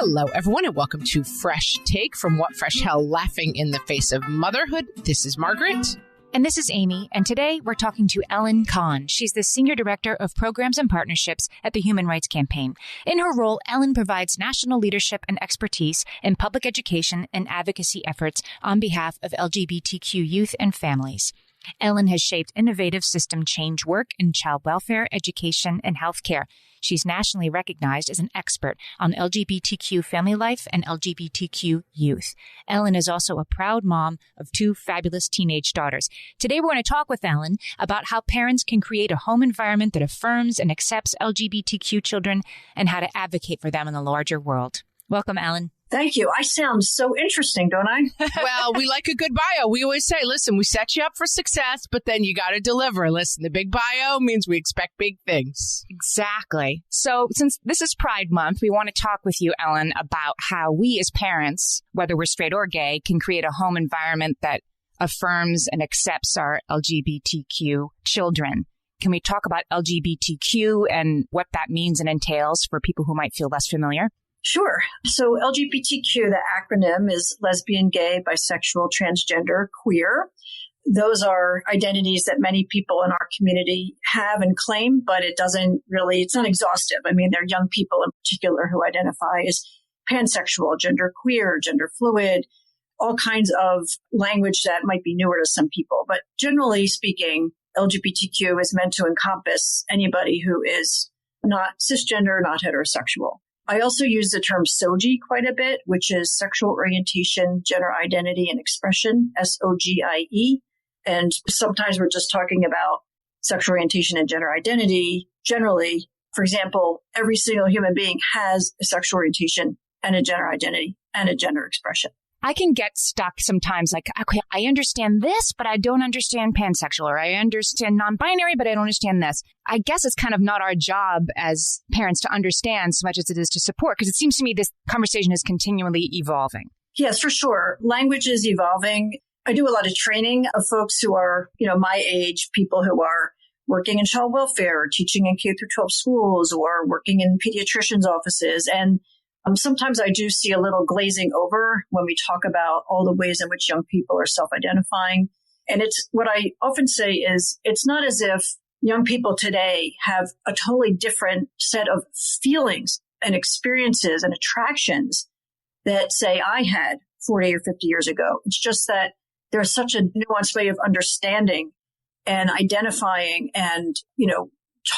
Hello, everyone, and welcome to Fresh Take from What Fresh Hell, laughing in the face of motherhood. This is Margaret. And this is Amy, and today we're talking to Ellen Kahn. She's the Senior Director of Programs and Partnerships at the Human Rights Campaign. In her role, Ellen provides national leadership and expertise in public education and advocacy efforts on behalf of LGBTQ youth and families. Ellen has shaped innovative system change work in child welfare, education, and healthcare. She's nationally recognized as an expert on LGBTQ family life and LGBTQ youth. Ellen is also a proud mom of two fabulous teenage daughters. Today, we're going to talk with Ellen about how parents can create a home environment that affirms and accepts LGBTQ children and how to advocate for them in the larger world. Welcome, Ellen. Thank you. I sound so interesting, don't I? Well, we like a good bio. We always say, listen, we set you up for success, but then you got to deliver. Listen, the big bio means we expect big things. Exactly. So since this is Pride Month, we want to talk with you, Ellen, about how we as parents, whether we're straight or gay, can create a home environment that affirms and accepts our LGBTQ children. Can we talk about LGBTQ and what that means and entails for people who might feel less familiar? Sure. So LGBTQ, the acronym is lesbian, gay, bisexual, transgender, queer. Those are identities that many people in our community have and claim, but it's not exhaustive. I mean, there are young people in particular who identify as pansexual, gender queer, gender fluid, all kinds of language that might be newer to some people. But generally speaking, LGBTQ is meant to encompass anybody who is not cisgender, not heterosexual. I also use the term SOGIE quite a bit, which is sexual orientation, gender identity, and expression, SOGIE. And sometimes we're just talking about sexual orientation and gender identity. Generally, for example, every single human being has a sexual orientation and a gender identity and a gender expression. I can get stuck sometimes like, okay, I understand this, but I don't understand pansexual, or I understand non-binary, but I don't understand this. I guess it's kind of not our job as parents to understand so much as it is to support, because it seems to me this conversation is continually evolving. Yes, for sure. Language is evolving. I do a lot of training of folks who are, my age, people who are working in child welfare, or teaching in K through 12 schools, or working in pediatricians' offices. And sometimes I do see a little glazing over when we talk about all the ways in which young people are self-identifying. And it's what I often say is it's not as if young people today have a totally different set of feelings and experiences and attractions that, say, I had 40 or 50 years ago. It's just that there's such a nuanced way of understanding and identifying and,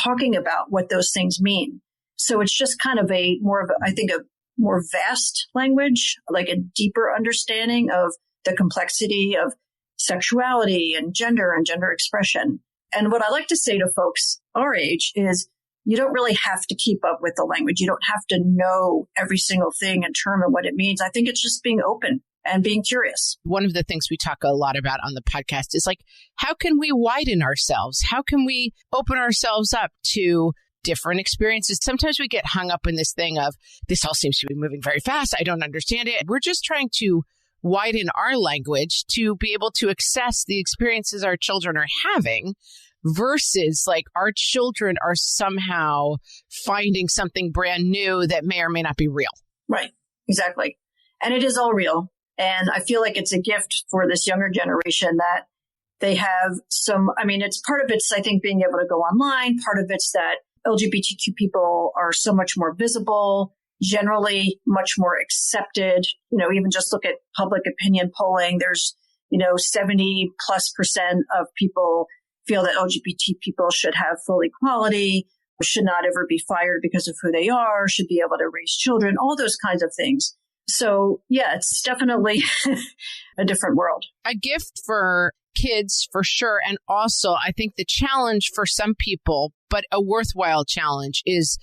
talking about what those things mean. So it's just kind of a more vast language, like a deeper understanding of the complexity of sexuality and gender expression. And what I like to say to folks our age is you don't really have to keep up with the language. You don't have to know every single thing and term and what it means. I think it's just being open and being curious. One of the things we talk a lot about on the podcast is like, how can we widen ourselves? How can we open ourselves up to different experiences? Sometimes we get hung up in this thing of this all seems to be moving very fast. I don't understand it. We're just trying to widen our language to be able to access the experiences our children are having versus like our children are somehow finding something brand new that may or may not be real. Right. Exactly. And it is all real. And I feel like it's a gift for this younger generation that they have it's part of it's, I think, being able to go online. Part of it's that LGBTQ people are so much more visible, generally much more accepted. Even just look at public opinion polling. There's, 70+% of people feel that LGBT people should have full equality, should not ever be fired because of who they are, should be able to raise children, all those kinds of things. So, yeah, it's definitely a different world. A gift for kids, for sure. And also, I think the challenge for some people, but a worthwhile challenge, is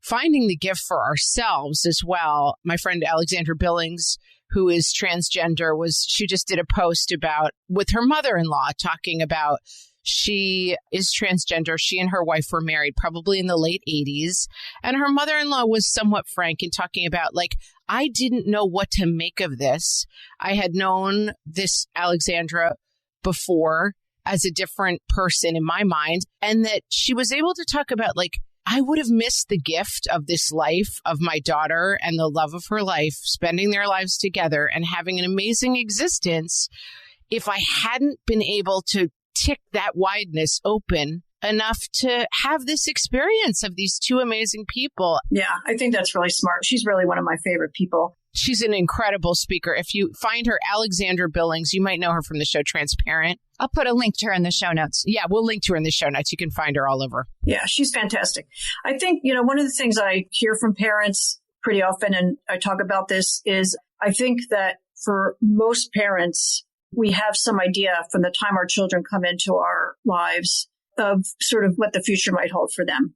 finding the gift for ourselves as well. My friend Alexandra Billings, who is transgender, she just did a post with her mother-in-law talking about she is transgender. She and her wife were married probably in the late 80s. And her mother-in-law was somewhat frank in talking about, like, I didn't know what to make of this. I had known this Alexandra before as a different person in my mind. And that she was able to talk about, like, I would have missed the gift of this life of my daughter and the love of her life, spending their lives together and having an amazing existence if I hadn't been able to tick that wideness open enough to have this experience of these two amazing people. Yeah, I think that's really smart. She's really one of my favorite people. She's an incredible speaker. If you find her, Alexandra Billings, you might know her from the show Transparent. I'll put a link to her in the show notes. Yeah, we'll link to her in the show notes. You can find her all over. Yeah, she's fantastic. I think, one of the things I hear from parents pretty often, and I talk about this, is I think that for most parents, we have some idea from the time our children come into our lives of sort of what the future might hold for them.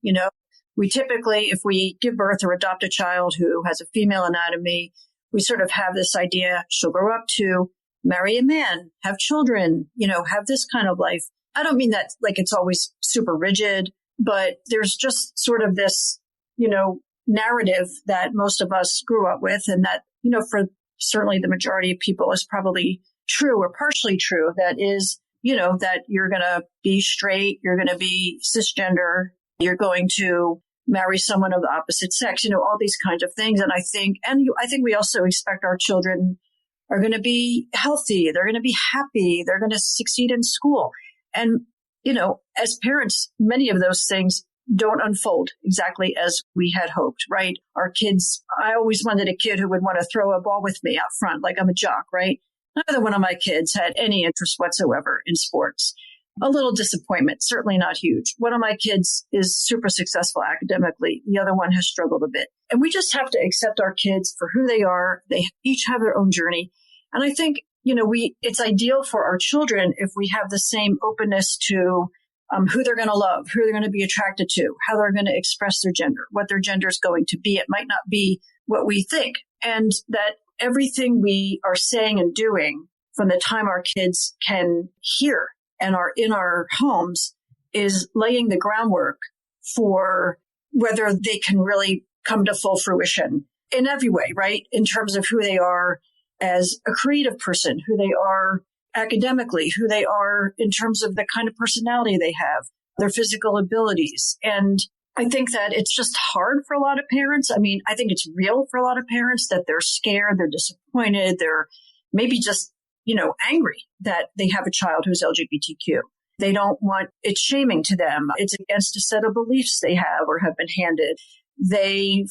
We typically, if we give birth or adopt a child who has a female anatomy, we sort of have this idea she'll grow up to marry a man, have children, have this kind of life. I don't mean that like it's always super rigid, but there's just sort of this, narrative that most of us grew up with, and that, for certainly the majority of people is probably true or partially true. That is, that you're going to be straight, you're going to be cisgender, you're going to marry someone of the opposite sex, all these kinds of things. And I think we also expect our children are going to be healthy. They're going to be happy. They're going to succeed in school. And, as parents, many of those things don't unfold exactly as we had hoped, right? Our kids, I always wanted a kid who would want to throw a ball with me out front, like I'm a jock, right? Neither one of my kids had any interest whatsoever in sports. A little disappointment, certainly not huge. One of my kids is super successful academically. The other one has struggled a bit. And we just have to accept our kids for who they are. They each have their own journey. And I think, it's ideal for our children if we have the same openness to who they're going to love, who they're going to be attracted to, how they're going to express their gender, what their gender is going to be. It might not be what we think. And that everything we are saying and doing from the time our kids can hear and are in our homes is laying the groundwork for whether they can really come to full fruition in every way, right? In terms of who they are as a creative person, who they are academically, who they are in terms of the kind of personality they have, their physical abilities. And I think that it's just hard for a lot of parents. I mean, I think it's real for a lot of parents that they're scared, they're disappointed, they're maybe just, angry that they have a child who's LGBTQ. They don't want, it's shaming to them. It's against a set of beliefs they have or have been handed. They're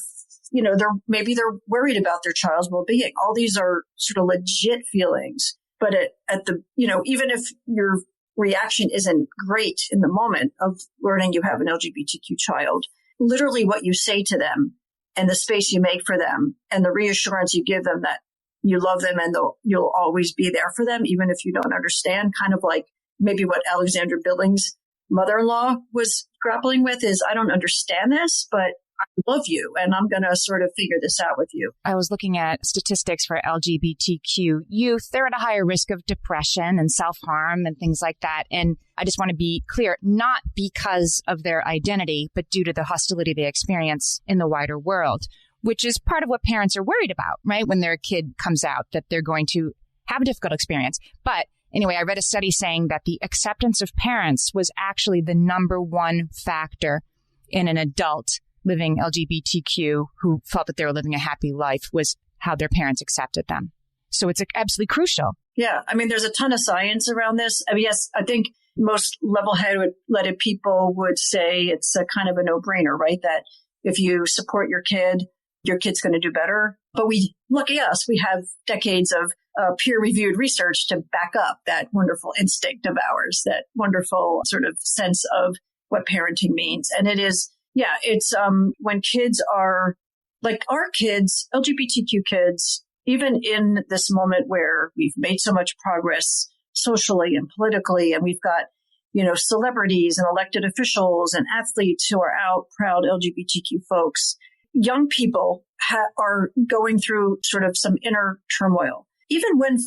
worried about their child's well-being. All these are sort of legit feelings. But at the, even if your reaction isn't great in the moment of learning you have an LGBTQ child, literally what you say to them and the space you make for them and the reassurance you give them that you love them and you'll always be there for them, even if you don't understand, kind of like maybe what Alexandra Billings' mother-in-law was grappling with is, I don't understand this, but I love you and I'm going to sort of figure this out with you. I was looking at statistics for LGBTQ youth. They're at a higher risk of depression and self-harm and things like that. And I just want to be clear, not because of their identity, but due to the hostility they experience in the wider world, which is part of what parents are worried about, right? When their kid comes out, that they're going to have a difficult experience. But anyway, I read a study saying that the acceptance of parents was actually the number one factor in an adult living LGBTQ who felt that they were living a happy life was how their parents accepted them. So it's absolutely crucial. Yeah. I mean, there's a ton of science around this. I mean, yes, I think most level-headed people would say it's a kind of a no-brainer, right? That if you support your kid's going to do better. But lucky us, we have decades of peer-reviewed research to back up that wonderful instinct of ours, that wonderful sort of sense of what parenting means. And it is, it's when kids are like our kids, LGBTQ kids, even in this moment where we've made so much progress socially and politically, and we've got, celebrities and elected officials and athletes who are out proud LGBTQ folks, young people are going through sort of some inner turmoil. Even when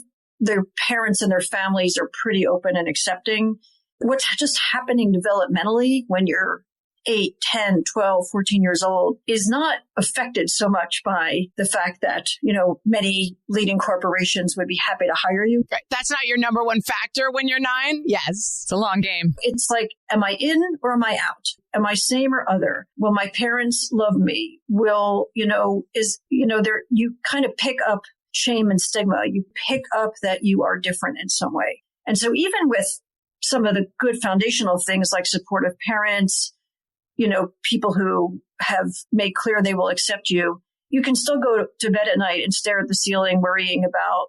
their parents and their families are pretty open and accepting, what's just happening developmentally when you're 8, 10, 12, 14 years old is not affected so much by the fact that, many leading corporations would be happy to hire you. Right. That's not your number one factor when you're 9. Yes. It's a long game. It's like, am I in or am I out? Am I same or other? Will my parents love me? You kind of pick up shame and stigma. You pick up that you are different in some way. And so even with some of the good foundational things like supportive parents, people who have made clear they will accept you, you can still go to bed at night and stare at the ceiling worrying about,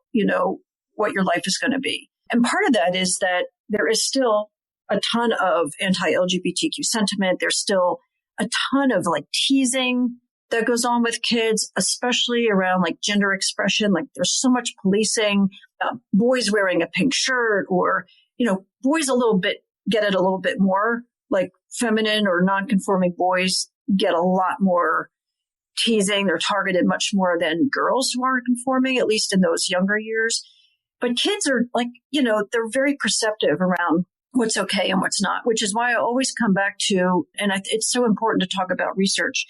what your life is going to be. And part of that is that there is still a ton of anti-LGBTQ sentiment. There's still a ton of teasing that goes on with kids, especially around gender expression. There's so much policing, boys wearing a pink shirt or, boys get it a little bit more, feminine or non-conforming boys get a lot more teasing. They're targeted much more than girls who aren't conforming, at least in those younger years. But kids are they're very perceptive around what's okay and what's not, which is why I always come back to, and it's so important to talk about research.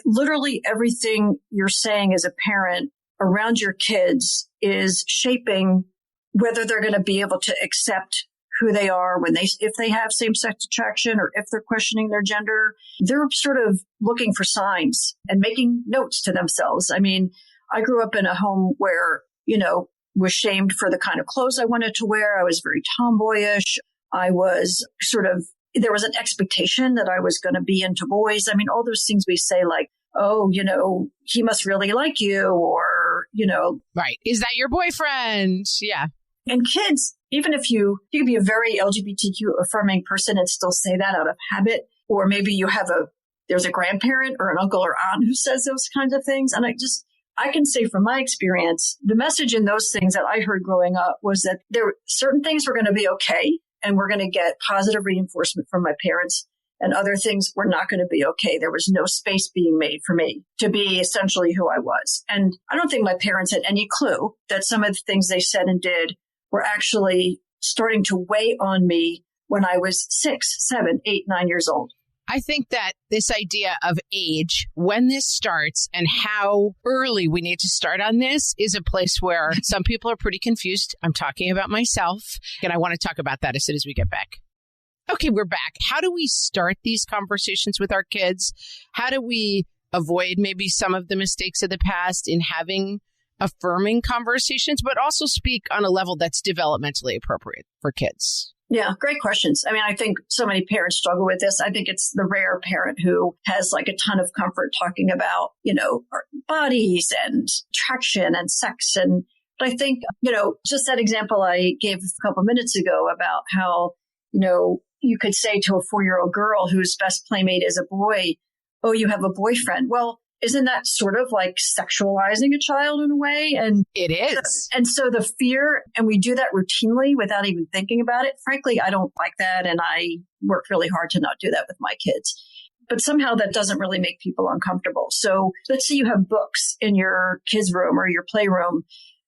Literally everything you're saying as a parent around your kids is shaping whether they're going to be able to accept who they are if they have same-sex attraction or if they're questioning their gender. They're sort of looking for signs and making notes to themselves. I mean, I grew up in a home where, was shamed for the kind of clothes I wanted to wear. I was very tomboyish. I was there was an expectation that I was going to be into boys. I mean, all those things we say he must really like you or, Right. Is that your boyfriend? Yeah. And kids, even if you can be a very LGBTQ affirming person and still say that out of habit, or maybe there's a grandparent or an uncle or aunt who says those kinds of things. And I can say from my experience, the message in those things that I heard growing up was that certain things were going to be okay. And we're going to get positive reinforcement from my parents, and other things were not going to be okay. There was no space being made for me to be essentially who I was. And I don't think my parents had any clue that some of the things they said and did were actually starting to weigh on me when I was 6, 7, 8, 9 years old. I think that this idea of age, when this starts and how early we need to start on this is a place where some people are pretty confused. I'm talking about myself, and I want to talk about that as soon as we get back. Okay, we're back. How do we start these conversations with our kids? How do we avoid maybe some of the mistakes of the past in having affirming conversations, but also speak on a level that's developmentally appropriate for kids? Yeah, great questions. I mean, I think so many parents struggle with this. I think it's the rare parent who has a ton of comfort talking about, our bodies and attraction and sex. But I think, just that example I gave a couple minutes ago about how, you could say to a 4-year-old girl whose best playmate is a boy, oh, you have a boyfriend. Well, isn't that sort of sexualizing a child in a way? And it is. And so the fear, and we do that routinely without even thinking about it. Frankly, I don't like that. And I work really hard to not do that with my kids. But somehow that doesn't really make people uncomfortable. So let's say you have books in your kids' room or your playroom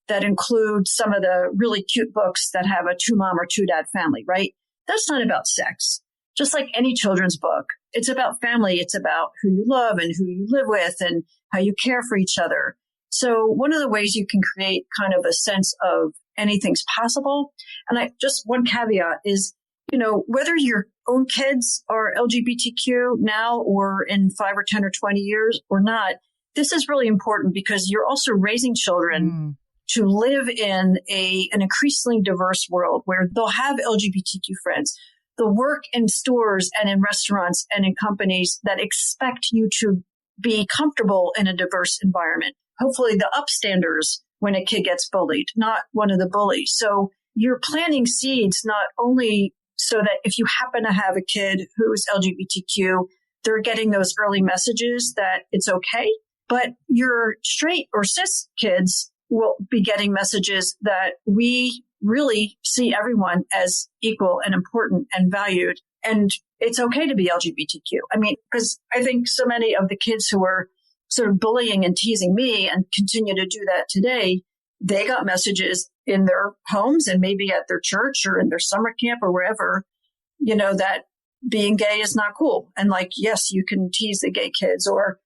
that include some of the really cute books that have a 2-mom or 2-dad family, right? That's not about sex. Just like any children's book, it's about family. It's about who you love and who you live with and how you care for each other. So one of the ways you can create kind of a sense of anything's possible. And just one caveat is, whether your own kids are LGBTQ now or in 5 or 10 or 20 years or not, this is really important because you're also raising children to live in an increasingly diverse world where they'll have LGBTQ friends. They'll work in stores and in restaurants and in companies that expect you to be comfortable in a diverse environment. Hopefully the upstanders when a kid gets bullied, not one of the bullies. So you're planting seeds not only so that if you happen to have a kid who's LGBTQ, they're getting those early messages that it's okay, but your straight or cis kids will be getting messages that we really see everyone as equal and important and valued. And it's okay to be LGBTQ. I mean, because I think so many of the kids who are sort of bullying and teasing me and continue to do that today, they got messages in their homes and maybe at their church or in their summer camp or wherever, that being gay is not cool. And yes, you can tease the gay kids or,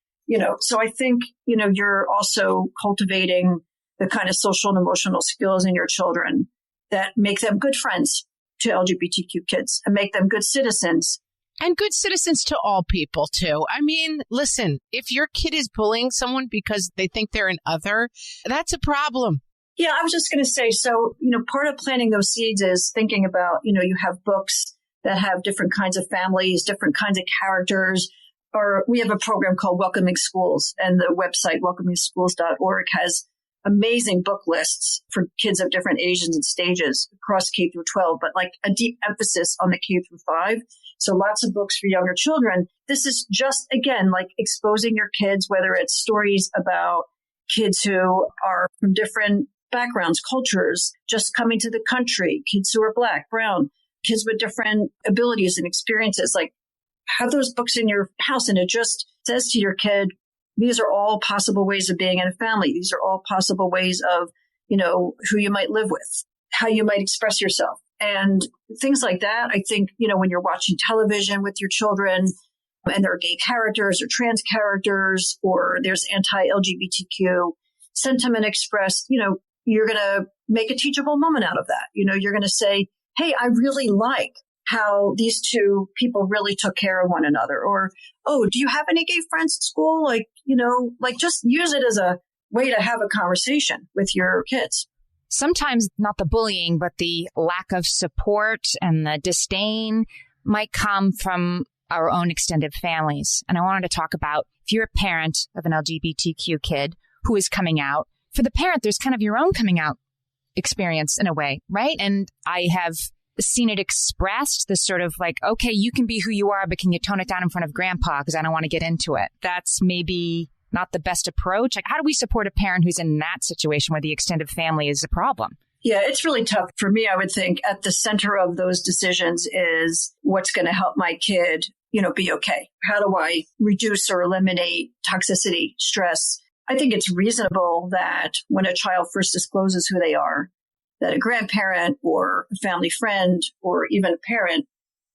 so I think, you're also cultivating the kind of social and emotional skills in your children that make them good friends to LGBTQ kids and make them good citizens And good citizens to all people, too. I mean, listen, if your kid is bullying someone because they think they're an other, that's a problem. Yeah, I was just going to say, so, part of planting those seeds is thinking about, you have books that have different kinds of families, different kinds of characters, or we have a program called Welcoming Schools, and the website welcomingschools.org has amazing book lists for kids of different ages and stages across K through 12, but like a deep emphasis on the K through 5. So lots of books for younger children. This is just, again, like exposing your kids, whether it's stories about kids who are from different backgrounds, cultures, just coming to the country, kids who are Black, brown, kids with different abilities and experiences. Like, have those books in your house, and it just says to your kid, these are all possible ways of being in a family. These are all possible ways of, who you might live with, how you might express yourself. And things like that, I think, when you're watching television with your children and there are gay characters or trans characters, or there's anti-LGBTQ sentiment expressed, you're going to make a teachable moment out of that. You're going to say, hey, I really like how these two people really took care of one another. Or, oh, do you have any gay friends at school? Just use it as a way to have a conversation with your kids. Sometimes not the bullying, but the lack of support and the disdain might come from our own extended families. And I wanted to talk about, if you're a parent of an LGBTQ kid who is coming out, for the parent, there's kind of your own coming out experience in a way, right? And I have seen it expressed, this sort of like, okay, you can be who you are, but can you tone it down in front of grandpa because I don't want to get into it? That's maybe not the best approach. Like, how do we support a parent who's in that situation where the extended family is a problem? Yeah, it's really tough. For me, I would think at the center of those decisions is what's going to help my kid, be okay. How do I reduce or eliminate toxicity, stress? I think it's reasonable that when a child first discloses who they are, that a grandparent or a family friend or even a parent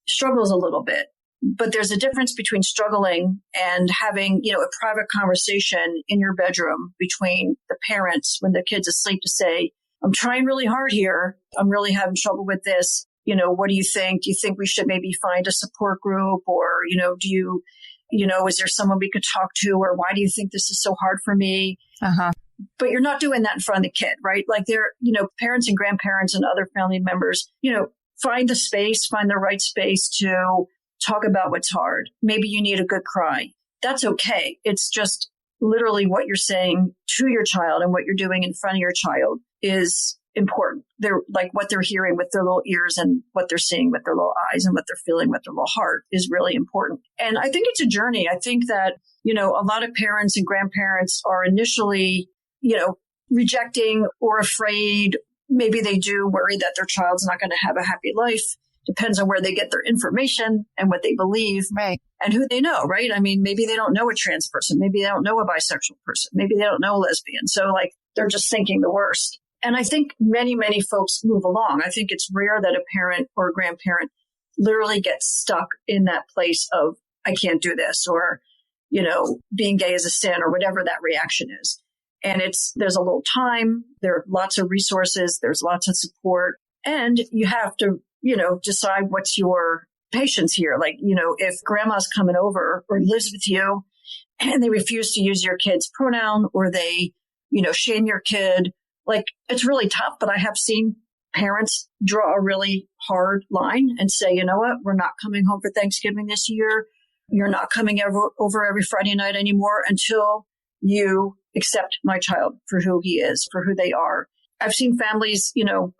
struggles a little bit. But there's a difference between struggling and having, a private conversation in your bedroom between the parents when the kid's asleep to say, I'm trying really hard here. I'm really having trouble with this. What do you think? Do you think we should maybe find a support group? Or, do you, is there someone we could talk to? Or why do you think this is so hard for me? But you're not doing that in front of the kid, right? Like parents and grandparents and other family members, find the right space to talk about what's hard. Maybe you need a good cry. That's okay. It's just literally what you're saying to your child and what you're doing in front of your child is important. They're like what they're hearing with their little ears and what they're seeing with their little eyes and what they're feeling with their little heart is really important. And I think it's a journey. I think that, a lot of parents and grandparents are initially, rejecting or afraid. Maybe they do worry that their child's not going to have a happy life. Depends on where they get their information and what they believe, right, and who they know, right? I mean, maybe they don't know a trans person. Maybe they don't know a bisexual person. Maybe they don't know a lesbian. So they're just thinking the worst. And I think many, many folks move along. I think it's rare that a parent or a grandparent literally gets stuck in that place of, I can't do this, or, being gay is a sin, or whatever that reaction is. And there's a little time, there are lots of resources, there's lots of support, and you have to, decide what's your patience here. If grandma's coming over or lives with you and they refuse to use your kid's pronoun, or they, shame your kid, it's really tough. But I have seen parents draw a really hard line and say, you know what, we're not coming home for Thanksgiving this year. You're not coming over every Friday night anymore until you accept my child for who he is, for who they are. I've seen families,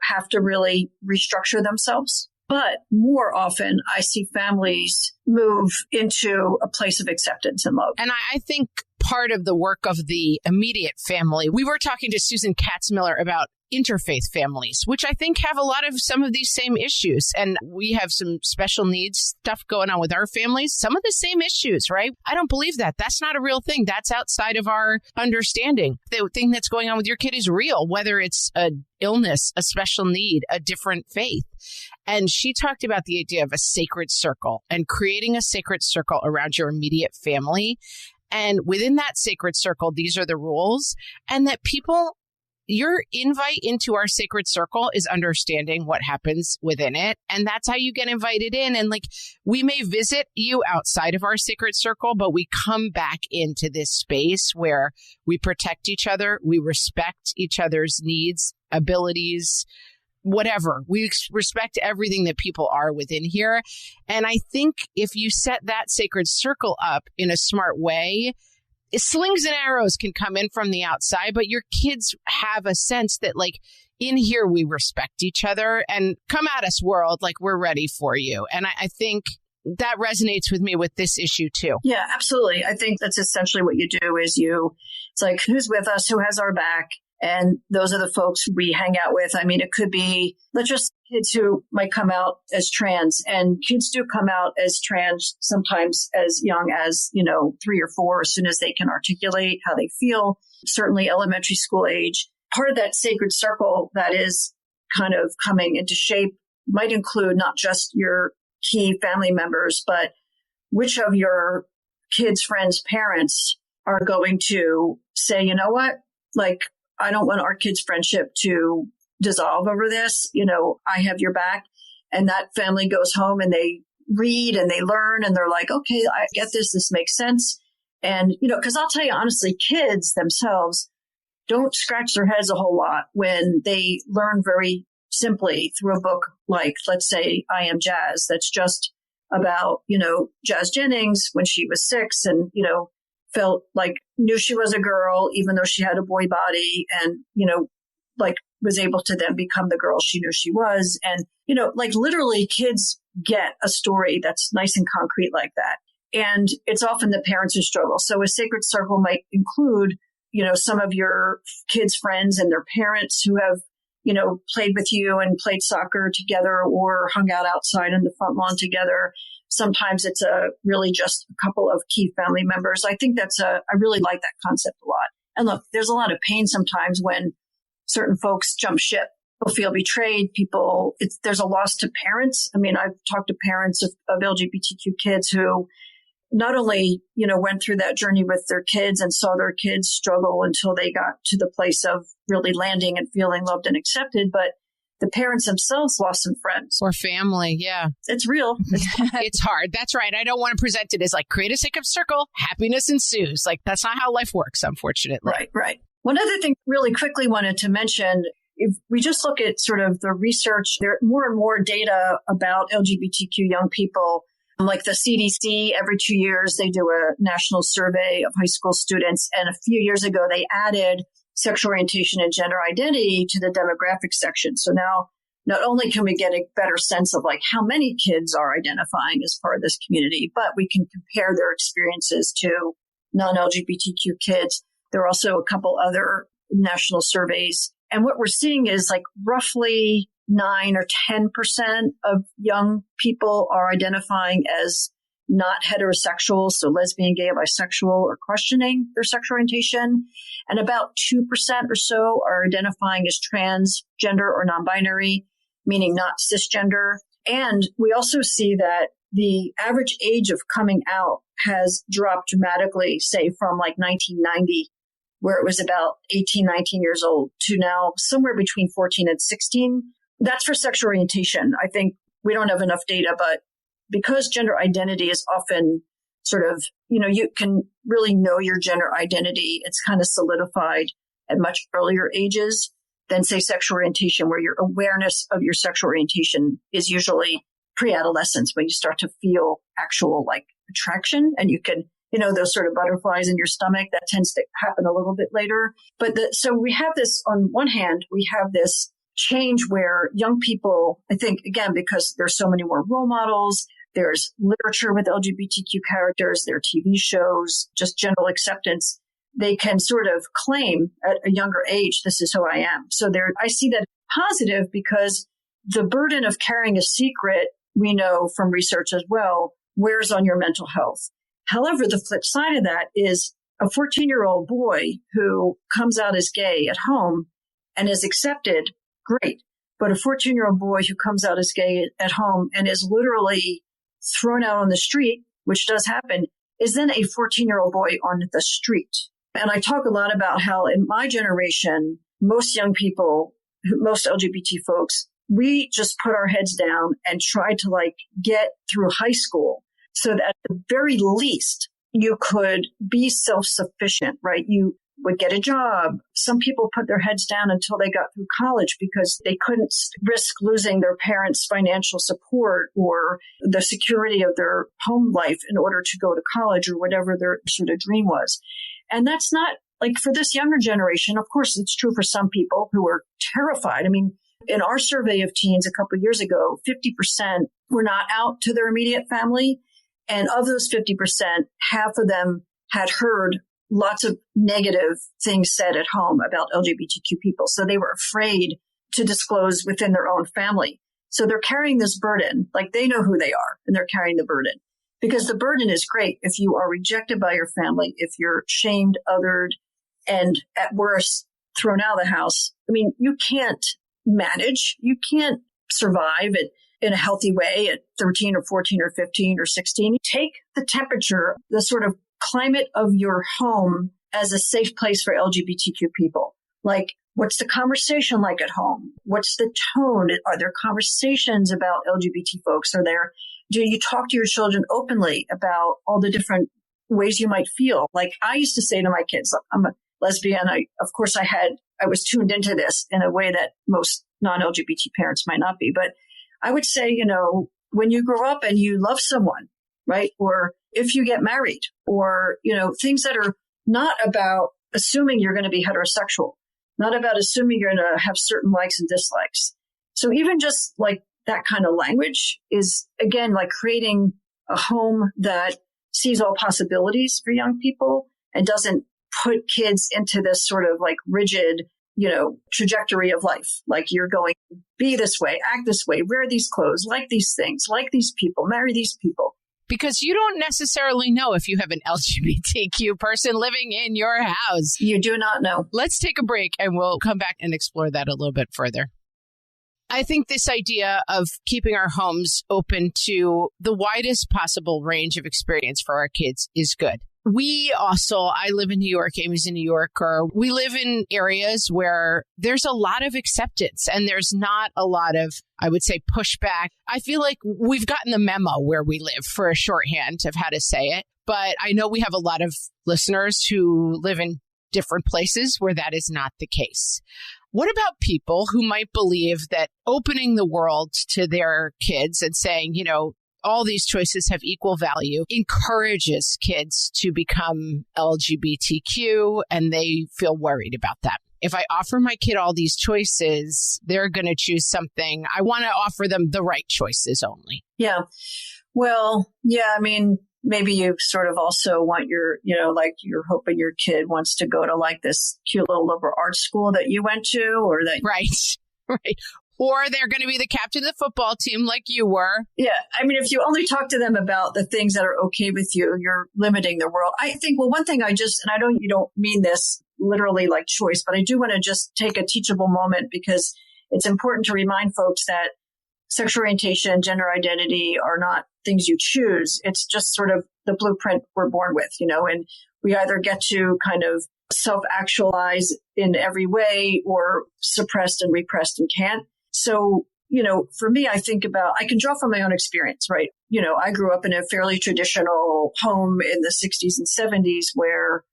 have to really restructure themselves. But more often, I see families move into a place of acceptance and love. And I think part of the work of the immediate family, we were talking to Susan Katzmiller about interfaith families, which I think have a lot of some of these same issues. And we have some special needs stuff going on with our families, some of the same issues, right? I don't believe that. That's not a real thing. That's outside of our understanding. The thing that's going on with your kid is real, whether it's an illness, a special need, a different faith. And she talked about the idea of a sacred circle and creating a sacred circle around your immediate family. And within that sacred circle, these are the rules, and that people your invite into our sacred circle is understanding what happens within it. And that's how you get invited in. And like, we may visit you outside of our sacred circle, but we come back into this space where we protect each other. We respect each other's needs, abilities, whatever. We respect everything that people are within here. And I think if you set that sacred circle up in a smart way, slings and arrows can come in from the outside, but your kids have a sense that like in here, we respect each other, and come at us world, like we're ready for you. And I think that resonates with me with this issue too. Yeah, absolutely. I think that's essentially what you do is it's like, who's with us, who has our back? And those are the folks we hang out with. I mean, it could be, let's just kids who might come out as trans, and kids do come out as trans sometimes as young as, 3 or 4, as soon as they can articulate how they feel, certainly elementary school age. Part of that sacred circle that is kind of coming into shape might include not just your key family members, but which of your kids' friends' parents are going to say, you know what, like, I don't want our kids' friendship to dissolve over this. I have your back. And that family goes home and they read and they learn and they're like, okay, I get this. This makes sense. And, because I'll tell you honestly, kids themselves don't scratch their heads a whole lot when they learn very simply through a book like, let's say, I Am Jazz. That's just about, Jazz Jennings when she was 6 and, felt like knew she was a girl, even though she had a boy body, and, was able to then become the girl she knew she was. And, literally kids get a story that's nice and concrete like that. And it's often the parents who struggle. So a sacred circle might include, some of your kids' friends and their parents who have, played with you and played soccer together or hung out outside in the front lawn together. Sometimes it's really just a couple of key family members. I think I really like that concept a lot. And look, there's a lot of pain sometimes when certain folks jump ship. People feel betrayed. There's a loss to parents. I mean, I've talked to parents of LGBTQ kids who not only, went through that journey with their kids and saw their kids struggle until they got to the place of really landing and feeling loved and accepted, but the parents themselves lost some friends. Or family, yeah. It's real. It's hard. That's right. I don't want to present it as like, create a sacred circle, happiness ensues. Like, that's not how life works, unfortunately. Right. One other thing really quickly wanted to mention, if we just look at sort of the research, there are more and more data about LGBTQ young people. Like the CDC, every 2 years, they do a national survey of high school students. And a few years ago, they added sexual orientation and gender identity to the demographic section. So now not only can we get a better sense of like how many kids are identifying as part of this community, but we can compare their experiences to non-LGBTQ kids. There are also a couple other national surveys. And what we're seeing is like roughly 9 or 10% of young people are identifying as not heterosexual, so lesbian, gay, bisexual, or questioning their sexual orientation. And about 2% or so are identifying as transgender or non-binary, meaning not cisgender. And we also see that the average age of coming out has dropped dramatically, say from like 1990, where it was about 18, 19 years old, to now somewhere between 14 and 16. That's for sexual orientation. I think we don't have enough data, but because gender identity is often sort of, you can really know your gender identity. It's kind of solidified at much earlier ages than, say, sexual orientation, where your awareness of your sexual orientation is usually pre-adolescence, when you start to feel actual like attraction, and you can, those sort of butterflies in your stomach. That tends to happen a little bit later. But so we have this, on one hand, we have this change where young people, I think, again, because there's so many more role models, there's literature with LGBTQ characters, there are TV shows, just general acceptance, they can sort of claim at a younger age, this is who I am. So I see that positive, because the burden of carrying a secret, we know from research as well, wears on your mental health. However, the flip side of that is a 14-year-old boy who comes out as gay at home and is accepted, great. But a 14-year-old boy who comes out as gay at home and is literally thrown out on the street, which does happen, is then a 14-year-old boy on the street. And I talk a lot about how in my generation, most young people, most LGBT folks, we just put our heads down and tried to get through high school so that at the very least you could be self-sufficient, right? You would get a job. Some people put their heads down until they got through college because they couldn't risk losing their parents' financial support or the security of their home life in order to go to college or whatever their sort of dream was. And that's not for this younger generation. Of course, it's true for some people who are terrified. I mean, in our survey of teens a couple of years ago, 50% were not out to their immediate family. And of those 50%, half of them had heard lots of negative things said at home about LGBTQ people. So they were afraid to disclose within their own family. So they're carrying this burden, they know who they are and they're carrying the burden. Because the burden is great if you are rejected by your family, if you're shamed, othered, and at worst, thrown out of the house. I mean, you can't manage, you can't survive in a healthy way at 13 or 14 or 15 or 16. Take the temperature, the sort of climate of your home as a safe place for LGBTQ people. What's the conversation like at home? What's the tone? Are there conversations about LGBT folks? Do you talk to your children openly about all the different ways you might feel? I used to say to my kids, I'm a lesbian. I was tuned into this in a way that most non-LGBT parents might not be. But I would say, when you grow up and you love someone, right? Or if you get married or, things that are not about assuming you're going to be heterosexual, not about assuming you're going to have certain likes and dislikes. So even just that kind of language is, again, creating a home that sees all possibilities for young people and doesn't put kids into this sort of rigid, trajectory of life. You're going to be this way, act this way, wear these clothes, like these things, like these people, marry these people. Because you don't necessarily know if you have an LGBTQ person living in your house. You do not know. Let's take a break and we'll come back and explore that a little bit further. I think this idea of keeping our homes open to the widest possible range of experience for our kids is good. I live in New York, Amy's in New York, or we live in areas where there's a lot of acceptance and there's not a lot of, I would say, pushback. I feel like we've gotten the memo where we live for a shorthand of how to say it. But I know we have a lot of listeners who live in different places where that is not the case. What about people who might believe that opening the world to their kids and saying, all these choices have equal value encourages kids to become LGBTQ and they feel worried about that? If I offer my kid all these choices, they're going to choose something. I want to offer them the right choices only. Yeah. Well, yeah, I mean, maybe you sort of also want you're hoping your kid wants to go to this cute little liberal arts school that you went to or that. Right. Or they're going to be the captain of the football team like you were. Yeah. I mean, if you only talk to them about the things that are okay with you, you're limiting their world. I think, one thing you don't mean this literally like choice, but I do want to just take a teachable moment because it's important to remind folks that sexual orientation, gender identity are not things you choose. It's just sort of the blueprint we're born with, and we either get to kind of self-actualize in every way or suppressed and repressed and can't. So, for me, I can draw from my own experience, right? I grew up in a fairly traditional home in the 60s and 70s where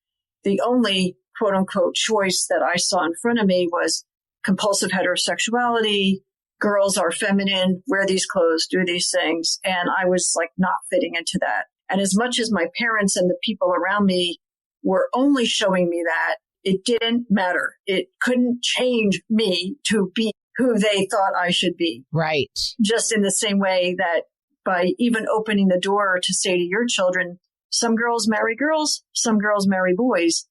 the only quote unquote choice that I saw in front of me was compulsive heterosexuality. Girls are feminine, wear these clothes, do these things. And I was not fitting into that. And as much as my parents and the people around me were only showing me that, it didn't matter. It couldn't change me to be who they thought I should be. Right. Just in the same way that by even opening the door to say to your children, some girls marry girls, some girls marry boys.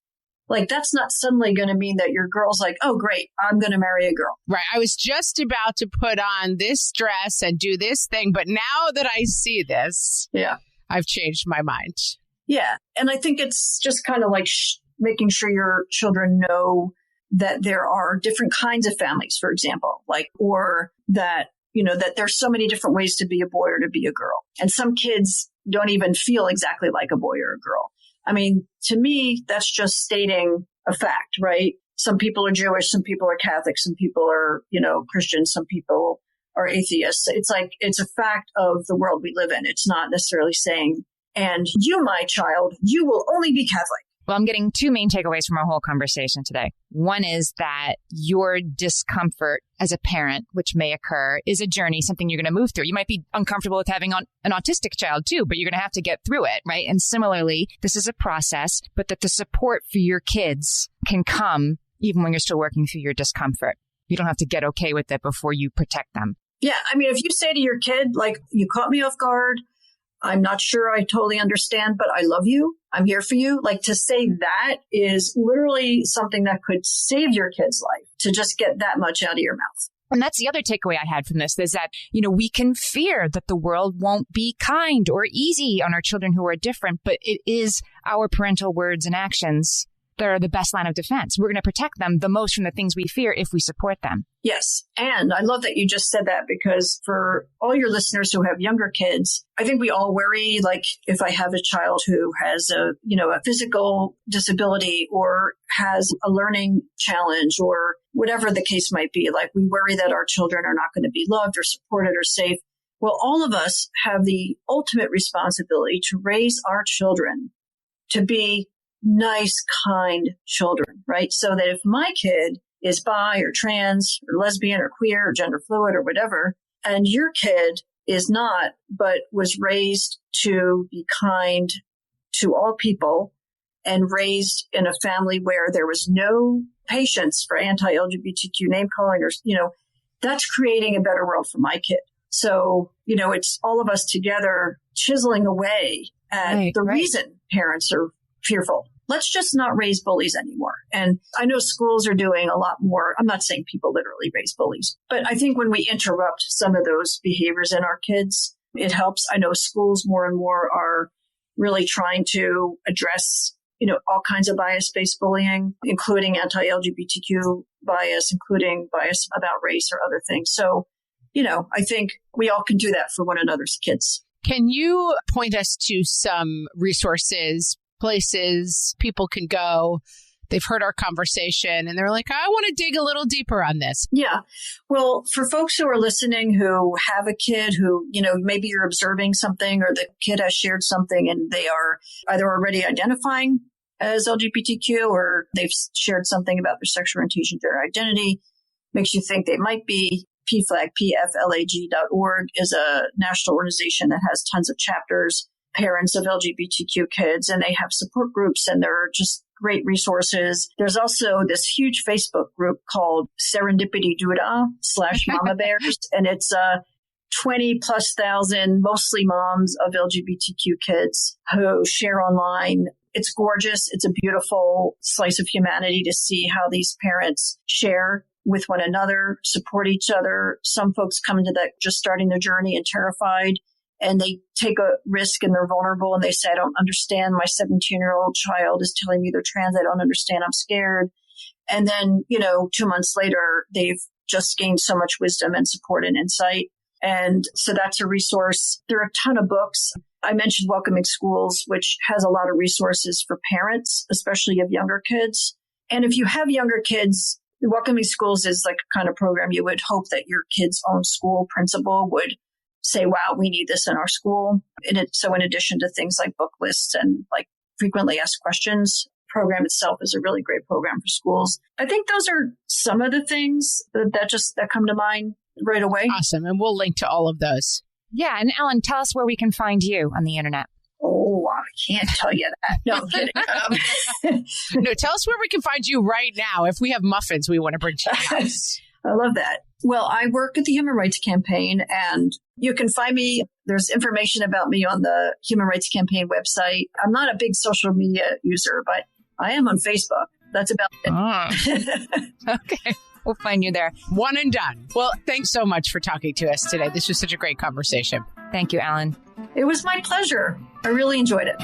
That's not suddenly going to mean that your girl's oh, great, I'm going to marry a girl. Right. I was just about to put on this dress and do this thing, but now that I see this, I've changed my mind. Yeah. And I think it's just kind of making sure your children know that there are different kinds of families, for example, or that, that there's so many different ways to be a boy or to be a girl. And some kids don't even feel exactly like a boy or a girl. I mean, to me, that's just stating a fact, right? some people are Jewish, some people are Catholic, some people are, Christian, some people are atheists. It's like, it's a fact of the world we live in. It's not necessarily saying, and you, my child, you will only be Catholic. Well, I'm getting two main takeaways from our whole conversation today. One is that your discomfort as a parent, which may occur, is a journey, something you're going to move through. You might be uncomfortable with having an autistic child too, but you're going to have to get through it, right? And similarly, this is a process, but that the support for your kids can come even when you're still working through your discomfort. You don't have to get okay with it before you protect them. Yeah. I mean, if you say to your kid, like, you caught me off guard, I'm not sure I totally understand, but I love you. I'm here for you. Like, to say that is literally something that could save your kid's life, to just get that much out of your mouth. And that's the other takeaway I had from this, is that, we can fear that the world won't be kind or easy on our children who are different, but it is our parental words and actions that are the best line of defense. We're going to protect them the most from the things we fear if we support them. Yes. And I love that you just said that, because for all your listeners who have younger kids, I think we all worry, like, if I have a child who has a physical disability or has a learning challenge or whatever the case might be, like, we worry that our children are not going to be loved or supported or safe. Well, all of us have the ultimate responsibility to raise our children to be nice, kind children, right? So that if my kid is bi or trans or lesbian or queer or gender fluid or whatever, and your kid is not, but was raised to be kind to all people and raised in a family where there was no patience for anti-LGBTQ name calling, or, that's creating a better world for my kid. So, it's all of us together chiseling away at the reason parents are fearful. Let's just not raise bullies anymore. And I know schools are doing a lot more. I'm not saying people literally raise bullies, but I think when we interrupt some of those behaviors in our kids, it helps. I know schools more and more are really trying to address, all kinds of bias-based bullying, including anti-LGBTQ bias, including bias about race or other things. So, I think we all can do that for one another's kids. Can you point us to some resources, places people can go? They've heard our conversation and they're like, I want to dig a little deeper on this. Yeah. Well, for folks who are listening who have a kid who, maybe you're observing something or the kid has shared something and they are either already identifying as LGBTQ or they've shared something about their sexual orientation, gender identity, makes you think they might be. PFLAG.org is a national organization that has tons of chapters, parents of LGBTQ kids, and they have support groups and they're just great resources. There's also this huge Facebook group called Serendipity Doodah /Mama Bears, and it's 20,000+, mostly moms of LGBTQ kids who share online. It's gorgeous. It's a beautiful slice of humanity to see how these parents share with one another, support each other. Some folks come into that just starting their journey and terrified, and they take a risk and they're vulnerable and they say, I don't understand. My 17-year-old child is telling me they're trans. I don't understand. I'm scared. And then, 2 months later, they've just gained so much wisdom and support and insight. And so that's a resource. There are a ton of books. I mentioned Welcoming Schools, which has a lot of resources for parents, especially of younger kids. And if you have younger kids, Welcoming Schools is like a kind of program you would hope that your kid's own school principal would say, wow, we need this in our school. So in addition to things like book lists and like frequently asked questions, program itself is a really great program for schools. I think those are some of the things that come to mind right away. Awesome. And we'll link to all of those. Yeah. And Ellen, tell us where we can find you on the internet. Oh, I can't tell you that. No, I'm kidding. No, tell us where we can find you right now. If we have muffins we want to bring to your house. I love that. Well, I work at the Human Rights Campaign, and you can find me. There's information about me on the Human Rights Campaign website. I'm not a big social media user, but I am on Facebook. That's about it. Okay. We'll find you there. One and done. Well, thanks so much for talking to us today. This was such a great conversation. Thank you, Ellen. It was my pleasure. I really enjoyed it.